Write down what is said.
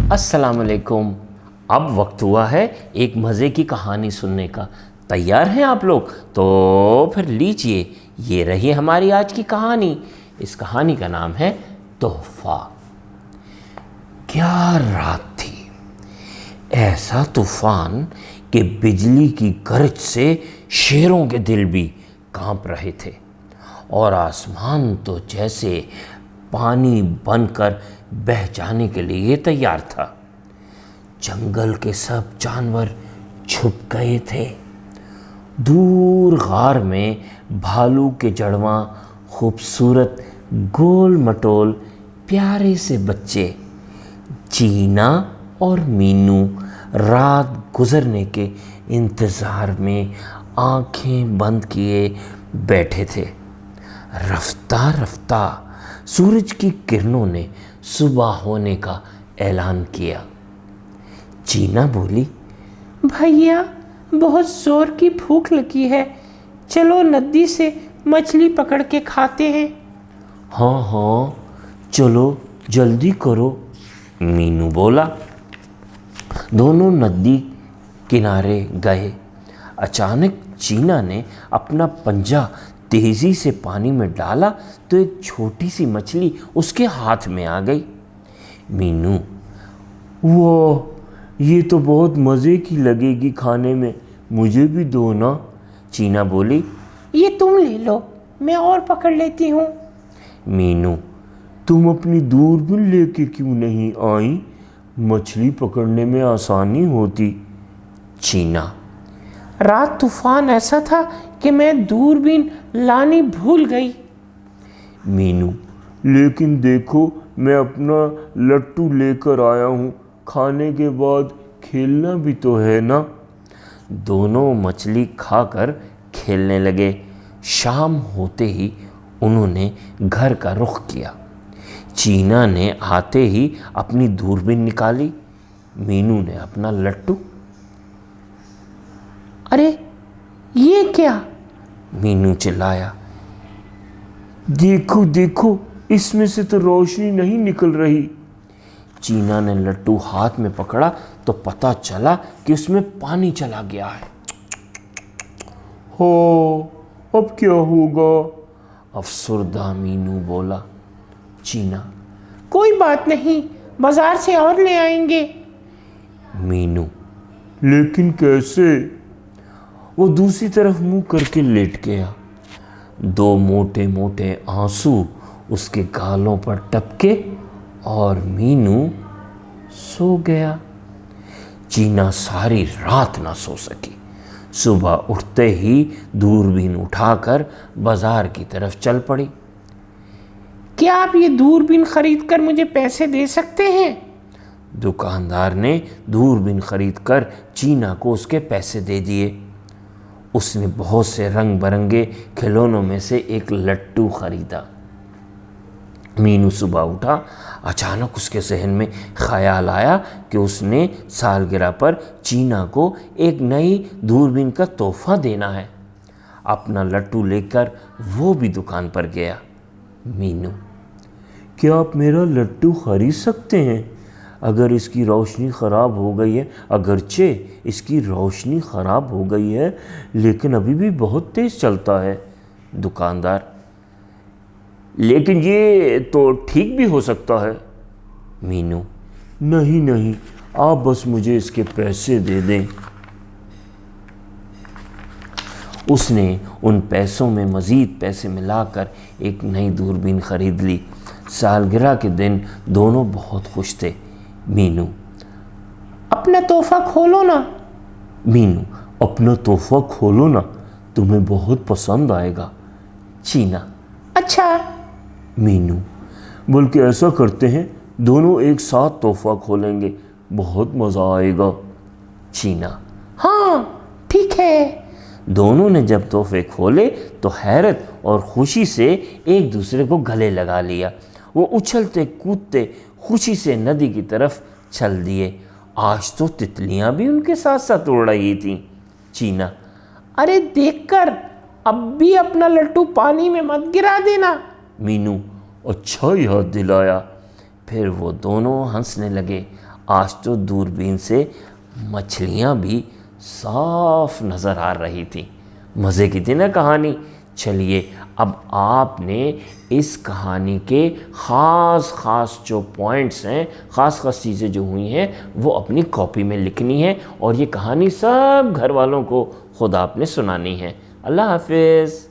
अस्सलाम वालेकुम। अब वक्त हुआ है एक मज़े की कहानी सुनने का। तैयार हैं आप लोग? तो फिर लीजिए, ये रही हमारी आज की कहानी। इस कहानी का नाम है तोहफा। क्या रात थी। ऐसा तूफान कि बिजली की गरज से शेरों के दिल भी कांप रहे थे और आसमान तो जैसे पानी बनकर बह जाने के लिए तैयार था। जंगल के सब जानवर छुप गए थे। दूर गार में भालू के जड़वां खूबसूरत गोल मटोल प्यारे से बच्चे चीना और मीनू रात गुजरने के इंतज़ार में आंखें बंद किए बैठे थे। रफ्ता रफ्ता सूरज की किरणों ने सुबह होने का ऐलान किया। चीना बोली, भैया बहुत ज़ोर की भूख लगी है, चलो नदी से मछली पकड़ के खाते हैं। हाँ हाँ चलो जल्दी करो, मीनू बोला। दोनों नदी किनारे गए। अचानक चीना ने अपना पंजा तेजी से पानी में डाला तो एक छोटी सी मछली उसके हाथ में आ गई। मीनू, वो ये तो बहुत मज़े की लगेगी खाने में, मुझे भी दो ना। चीना बोली, ये तुम ले लो, मैं और पकड़ लेती हूँ। मीनू, तुम अपनी दूरबीन लेके क्यों नहीं आई? मछली पकड़ने में आसानी होती। चीना, रात तूफान ऐसा था कि मैं दूरबीन लानी भूल गई। मीनू, लेकिन देखो मैं अपना लट्टू लेकर आया हूँ, खाने के बाद खेलना भी तो है ना। दोनों मछली खाकर खेलने लगे। शाम होते ही उन्होंने घर का रुख किया। चीना ने आते ही अपनी दूरबीन निकाली, मीनू ने अपना लट्टू। अरे ये क्या? मीनू चिल्लाया, देखो देखो इसमें से तो रोशनी नहीं निकल रही। चीना ने लट्टू हाथ में पकड़ा तो पता चला कि उसमें पानी चला गया है। हो, अब क्या होगा? अफसुर्दा मीनू बोला। चीना, कोई बात नहीं, बाजार से और ले आएंगे। मीनू, लेकिन कैसे? वो दूसरी तरफ मुंह करके लेट गया। दो मोटे मोटे आंसू उसके गालों पर टपके और मीनू सो गया। चीना सारी रात ना सो सकी। सुबह उठते ही दूरबीन उठाकर बाजार की तरफ चल पड़ी। क्या आप ये दूरबीन खरीद कर मुझे पैसे दे सकते हैं? दुकानदार ने दूरबीन खरीदकर चीना को उसके पैसे दे दिए। उसने बहुत से रंग बिरंगे खिलौनों में से एक लट्टू खरीदा। मीनू सुबह उठा। अचानक उसके जहन में ख्याल आया कि उसने सालगिरह पर चीना को एक नई दूरबीन का तोहफा देना है। अपना लट्टू लेकर वो भी दुकान पर गया। मीनू, क्या आप मेरा लट्टू खरीद सकते हैं? अगर इसकी रोशनी ख़राब हो गई है, अगरचे इसकी रोशनी ख़राब हो गई है लेकिन अभी भी बहुत तेज़ चलता है। दुकानदार, लेकिन ये तो ठीक भी हो सकता है। मीनू, नहीं नहीं, आप बस मुझे इसके पैसे दे दें। उसने उन पैसों में मज़ीद पैसे मिलाकर एक नई दूरबीन ख़रीद ली। सालगिरह के दिन दोनों बहुत खुश थे। मीनू, अपना तोहफा खोलो ना। मीनू, अपना तोहफा खोलो ना, तुम्हें बहुत पसंद आएगा। चीना, अच्छा। मीनू, बल्कि ऐसा करते हैं, दोनों एक साथ तोहफा खोलेंगे, बहुत मज़ा आएगा। चीना, हाँ ठीक है। दोनों ने जब तोहफे खोले तो हैरत और खुशी से एक दूसरे को गले लगा लिया। वो उछलते कूदते खुशी से नदी की तरफ चल दिए। आज तो तितलियां भी उनके साथ साथ उड़ रही थीं। चीना, अरे देखकर अब भी अपना लट्टू पानी में मत गिरा देना। मीनू, अच्छा याद दिलाया। फिर वो दोनों हंसने लगे। आज तो दूरबीन से मछलियाँ भी साफ नज़र आ रही थी। मज़े की थी ना कहानी। चलिए अब आपने इस कहानी के ख़ास जो पॉइंट्स हैं, ख़ास चीज़ें जो हुई हैं, वो अपनी कॉपी में लिखनी है और ये कहानी सब घर वालों को खुद आपने सुनानी है। अल्लाह हाफिज़।